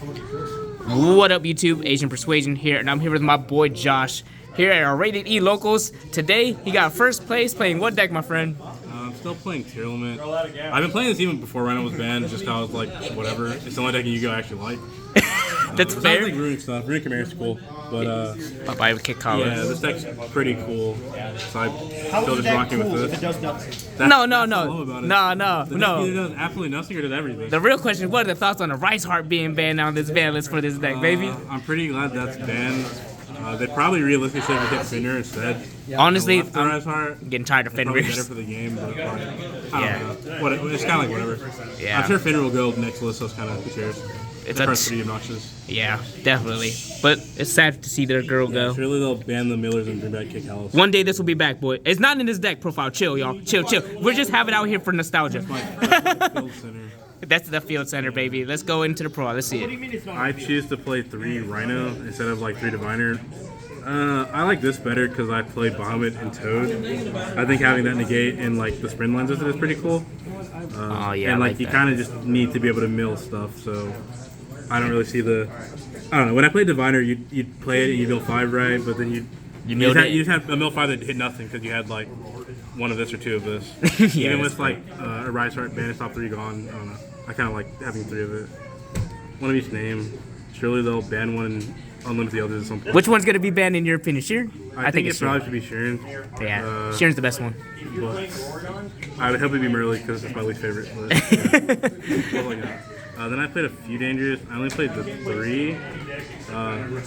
What up, YouTube? Asian Persuasion here, and I'm here with my boy Josh here at our Rated E Locals. Today, he got first place playing what deck, my friend? I'm still playing Tearlaments. I've been playing this even before Rhino was banned, just because I was like, whatever. It's the only deck in Yugioh I actually like. That's fair. I like runic stuff. Runic Chimera's cool, but I would kick Colin. yeah, this deck's pretty cool. So I'm still just rocking with this. No. Either does absolutely nothing or does everything. The real question is, what are the thoughts on the Heart being banned on this ban list for this deck, baby? I'm pretty glad that's banned. They probably realistically should have hit Fenrir instead. Honestly, I'm getting tired of probably Fenrir. better for the game, but I don't know. It's kind of like whatever. Yeah. I'm sure Fenrir will go next list, so it's kind of who cares. It's That card's pretty obnoxious. Yeah, definitely. But it's sad to see their girl go. Surely they'll ban the Millers and bring back Kick Alice. One day this will be back, boy. It's not in this deck profile. Chill, y'all. Chill. We're just having it out here for nostalgia. Field center. That's the field center, baby. Let's go into the pro. Let's see it. I choose to play 3 Rhino instead of like 3 Diviner. I like this better because I play Bahamut and Toad. I think having that negate and like the sprint lines with it is pretty cool. Oh yeah, and I like you that. kind of just need to be able to mill stuff. So I don't really see the. I don't know. When I played Diviner, you'd play it and you mill 5 right, but then you just had a mill 5 that hit nothing because you had like one of this or 2 of this. Yeah, even with like a Rise Heart, Bandit top 3 gone. I don't know. I kind of like having 3 of it. One of each name. Surely they'll ban one and unlimit the others at some point. Which one's gonna be banned in your opinion? Sheer? I think it probably should be Sharon. Yeah, Sheeran's the best one. But I would hope it'd be Merly because it's my least favorite. But, then I played a few dangerous. I only played the 3.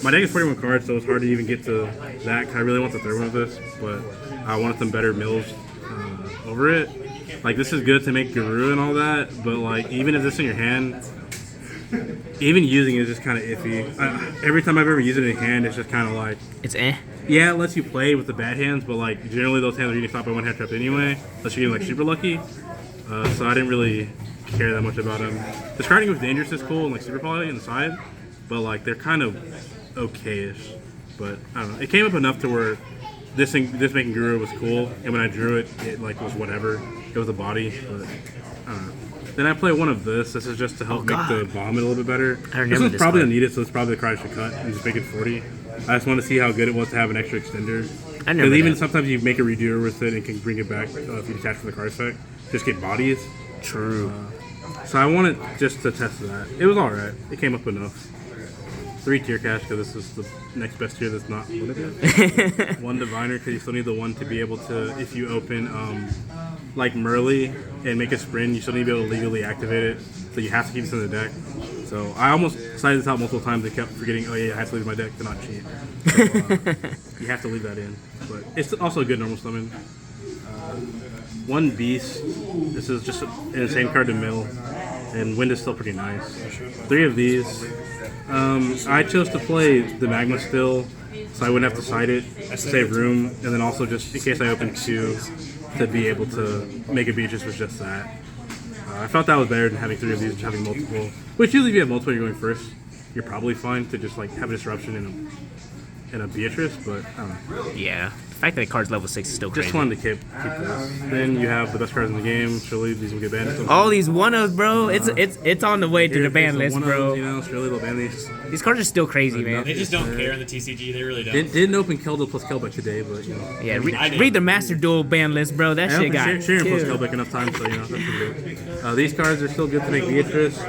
My deck is 41 cards, so it's hard to even get to that. I really want the 3rd one of this, but I wanted some better mills over it. Like this is good to make Guru and all that, but like even if this is in your hand, even using it is just kind of iffy. Every time I've ever used it in hand, it's just kind of like It's eh. Yeah, it lets you play with the bad hands, but like generally those hands are getting stopped by 1 hand trapped anyway, unless you're getting like super lucky. So I didn't really care that much about them. Discarding with dangerous is cool and like super quality on the side, but like they're kind of okay-ish. But I don't know. It came up enough to where this making Guru was cool, and when I drew it, it like was whatever. It was a body, but I don't know. Then I play one of this. This is just to help make the bomb a little bit better. This one's probably unneeded, so it's probably the card I should cut and just make it 40. I just want to see how good it was to have an extra extender. Because even sometimes you make a redoer with it and can bring it back if you detach from the card effect. Just get bodies. True. So I wanted just to test that. It was alright. It came up enough. 3 tier cash because this is the next best tier that's not one of it. 1 diviner because you still need the 1 to be able to, if you open like Merly and make a sprint, you still need to be able to legally activate it. So you have to keep this in the deck. So I almost decided this out multiple times and kept forgetting, oh yeah, I have to leave my deck to not cheat. So, you have to leave that in. But it's also a good normal summon. 1 beast. This is just an insane card to mill. And wind is still pretty nice. 3 of these. I chose to play the Magma still, so I wouldn't have to side it to save room, and then also just in case I open 2 to be able to make a Beatrice with just that. I felt that was better than having 3 of these and having multiple. Which usually if you have multiple you're going first, you're probably fine to just like have a disruption in a Beatrice, but I don't know. Yeah. The fact that the card's level 6 is still crazy. Just wanted to keep this. Then you have the best cards in the game. Surely these will get banned. All these one-ofs, bro. It's on the way to the ban list, bro. You know, surely they'll ban these. These cards are still crazy, man. They just don't care in the TCG. They really don't. Didn't open Kelda plus Kelbeck today, but you know. Yeah, read the Master Duel ban list, bro. That shit got Sharon plus Kelbeck enough time, so you know that's pretty good. These cards are still good to make Beatrice.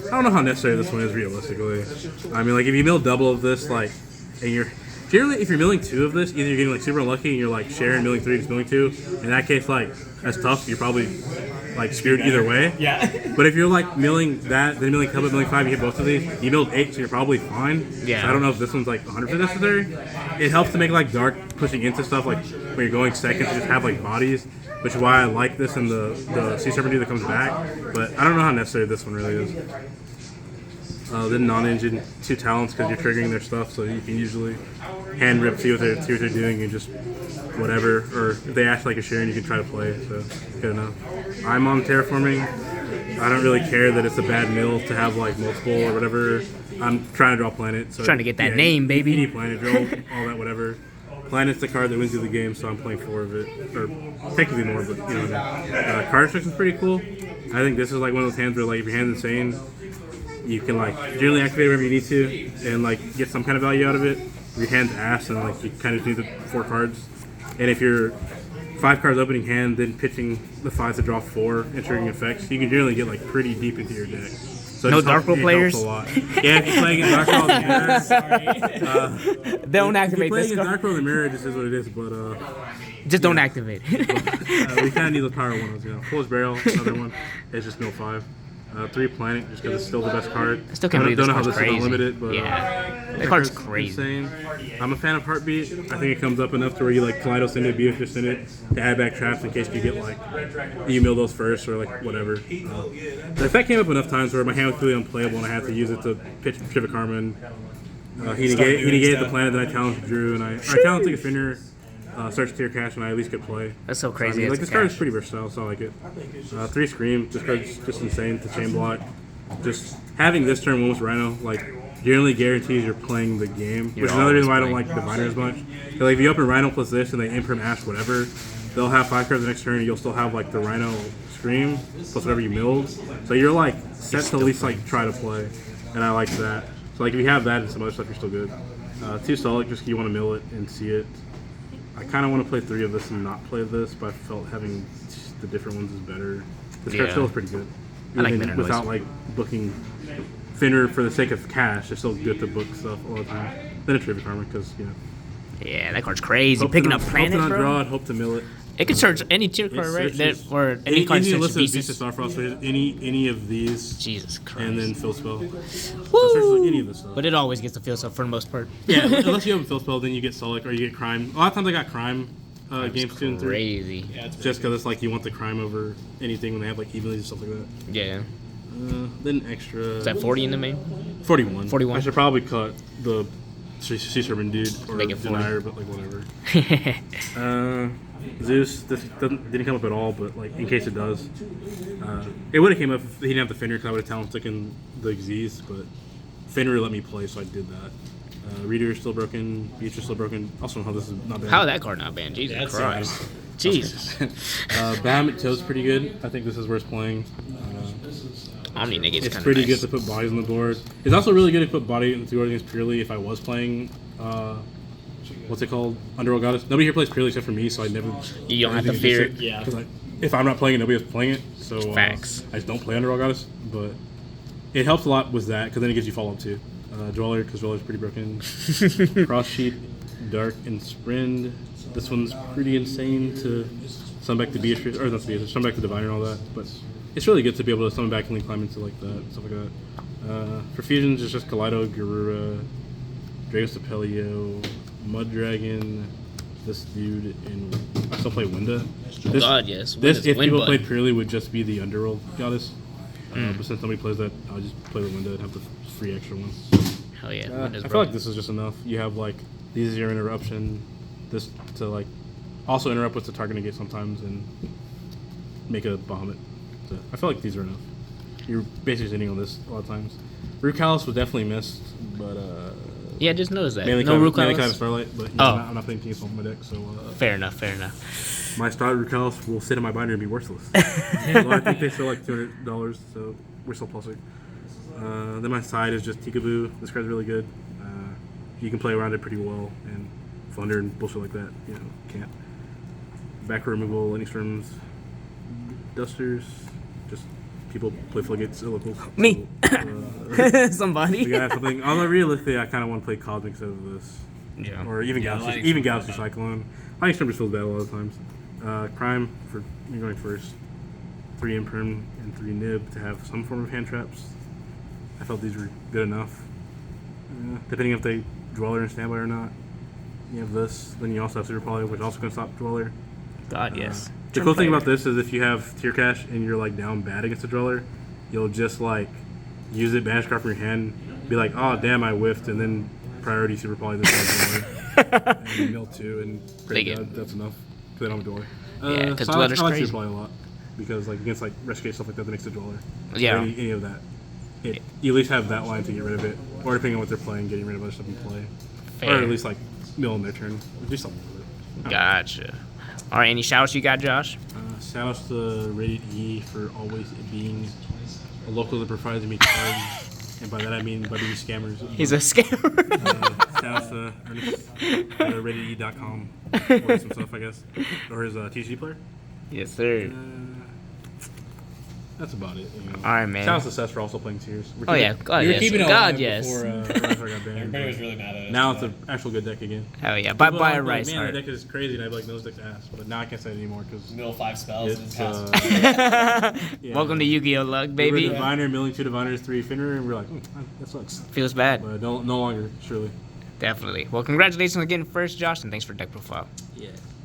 I don't know how necessary this one is realistically. I mean, like if you mill double of this, like, and you're generally if you're milling 2 of this, either you're getting like super unlucky and you're like Sharon milling 3, just milling 2. In that case, like that's tough. You're probably like screwed either way. Yeah. But if you're like milling that, then milling Kelbeck, milling 5, you hit both of these. You milled 8, so you're probably fine. Yeah. So I don't know if this one's like 100% necessary. It helps to make like dark pushing into stuff like when you're going second to just have like bodies, which is why I like this in the Sea Serpent that comes back. But I don't know how necessary this one really is. Then non-engine 2 talents because you're triggering their stuff, so you can usually hand rip, see what they're doing, and just whatever. Or if they act like a Sharon, you can try to play. So good enough. I'm on terraforming. I don't really care that it's a bad mill to have like multiple or whatever. I'm trying to draw planet. So trying to get that name, baby. You need planet, draw all that whatever. Planet's the card that wins you the game, so I'm playing 4 of it, or technically more, but you know what I mean. Card restriction's pretty cool. I think this is like one of those hands where like if your hand's insane, you can like generally activate wherever you need to and like get some kind of value out of it. Your hand's ass, and like you kind of do the 4 cards. And if you're 5 cards opening hand, then pitching the 5 to draw 4 and triggering effects, you can generally get like pretty deep into your deck. So No Dark World players? A lot. Yeah, if you're playing in Dark World the Mirror, Don't activate if you're this playing in card. Dark World the Mirror, it just is what it is. But Just don't activate it. we kind of need those power ones. Fool's Barrel, another one. It's just mill 5. 3 Planet, just because it's still the best card. I still can't believe don't this know how card's this crazy. is unlimited, but That card's crazy. Insane. I'm a fan of Heartbeat. I think it comes up enough to where you like Kaleido send it, Yugioh send it to add back traps in case you get like you mill those first or like whatever. The effect came up enough times where my hand was really unplayable and I had to use it to pitch Shiva Karma. And, he negated the planet that I talented Drew, and I talented Defender. Search tier cash and I at least could play. That's so crazy. I mean, like this it's card is cash. pretty versatile, so I like it. 3 Scream, this card's just insane to chain block. Just having this turn 1 with Rhino, like generally guarantees you're playing the game. Which is another reason why I don't like Diviner as much. So, like if you open Rhino plus this and they imprint Ash whatever, they'll have 5 cards the next turn and you'll still have like the Rhino Scream plus whatever you milled. So you're like set to at least like try to play. And I like that. So like if you have that and some other stuff, you're still good. 2 Solic, just you want to mill it and see it. I kind of want to play 3 of this and not play this, but I felt having the different ones is better. This card still is pretty good. I like Even Minor without Noise. like booking Finner for the sake of cash, it's still good to book stuff all the time. Then a Trivia Karma, because, Yeah, that card's crazy. hope Picking to up not- planet, hope to not bro. draw it, hope to mill it. It could search any tier card, right? searches- Or any card Any search list of Beast of Beast. Starfrost, so any of these, Jesus Christ. and then Fill Spell. So searches like any of this stuff. But it always gets the feel so for the most part. Yeah, unless you have a Fill Spell, then you get Solic or you get Crime. A lot of times I got Crime games 2 and 3. Crazy. Just because it's like you want the Crime over anything when they have like evenly and stuff like that. Yeah. Then extra. Is that 40 in the main? 41. 41. I should probably cut the Sea Serpent dude or Make it 40. Denier, but like whatever. Zeus, this didn't come up at all, but like in case it does, it would have came up if he didn't have the Fenrir, because I would have talent taken the Xyz, but Fenrir let me play, so I did that. Reader is still broken, Beach is still broken. Also, how this is not bad. How that card not banned? Jesus That's Christ. Jesus. Bahamut Toad's pretty good. I think this is worth playing. Omni negate's It's kind of pretty nice. good to put bodies on the board. It's also really good to put body into the against purely if I was playing. What's it called? Underworld Goddess. Nobody here plays purely except for me, so I never. You don't have to fear it. Yeah. Because if I'm not playing it, nobody else playing it. So Facts. I just don't play Underworld Goddess, but it helps a lot with that because then it gives you follow up too. Dweller, because Dweller's pretty broken. Cross Sheet, Dark, and Sprint. This one's pretty insane to summon back to Beatrice, or not to Beatrice, summon back to Diviner and all that. But it's really good to be able to summon back and link climb into like that, stuff like that. For fusions, it's just Kaleido, Garura, Drago Stapelio, Mud Dragon, this dude, and I still play Winda. This, God, yes. This, if people Windbud. played purely, would just be the Underworld Goddess. But since nobody plays that, I'll just play the Winda and have the free extra one. Hell yeah. I Windows feel broken. like this is just enough. You have like these are your interruption, this to like also interrupt with the target negate sometimes and make a Bahamut. So I feel like these are enough. You're basically sitting on this a lot of times. Root Callus was definitely missed, but Yeah, just notice that. mainly No kind Root of Callus? Starlight. But Oh. I'm not playing King's on my deck, so Fair enough, fair enough. my Starlight Root Callus will sit in my binder and be worthless. Although I think they sell like $200, so we're still plusing. Then my side is just Tikaboo. This card's really good. You can play around it pretty well, and Thunder and bullshit like that, can't. Back removal, Lightning Storms, Dusters, just people play Floodgates, illiquids. Me. So, Somebody. we gotta have something. Although realistically, I kind of want to play Cosmic instead of this. Yeah. Or even Yeah, Galaxy, Lightning even Storm Galaxy Cyclone. Lightning Storm just feels bad a lot of times. Crime for me going first. 3 Imperm and 3 Nib to have some form of hand traps. I felt these were good enough. Depending if they Dweller and Standby or not. You have this. Then you also have Super Poly, which also can stop Dweller. God, yes. The cool thing about this is if you have Tier Cash and you're like down bad against a Dweller, you'll just like use it, banish card from your hand, be like, oh damn, I whiffed, and then priority Super Poly this Dweller. And mill 2 and pray Dig it. God that's enough. Because they don't have a Dweller. Yeah, 'cause so Dweller's I like crazy. Super Poly a lot. Because like against like Rescue stuff like that makes a Dweller. Yeah. Or any of that. You at least have that line to get rid of it. Or depending on what they're playing, getting rid of other stuff in play. Fair. Or at least like mill in their turn. Do something with it. Gotcha. All right, any shoutouts you got, Josh? Shout outs to Rated E for always being a local that provides me cards. And by that I mean by these scammers. He's a scammer. Shout out to Ernest at Rated.com. Or some stuff, I guess. Or his TCG player. Yes, sir. That's about it. You know. All right, man. Shout out to Seth for also playing Sears. Oh yeah, God We were yes, keeping it God alive yes. before Rice got banned. Everybody was really mad at us. Now it's an actual good deck again. Hell yeah, bye People bye are like, Rice man, Heart. the deck is crazy, and I'd be like, no, this deck's ass. But now I can't say it anymore because Middle 5 spells and it's. cast. Yeah. Welcome to Yu-Gi-Oh luck, We were baby. Diviner, milling 2 Diviners, 3 Finner, and we're like, that sucks. Feels bad. But no longer, surely. Definitely. Well, congratulations on getting first, Josh, and thanks for deck profile. Yeah.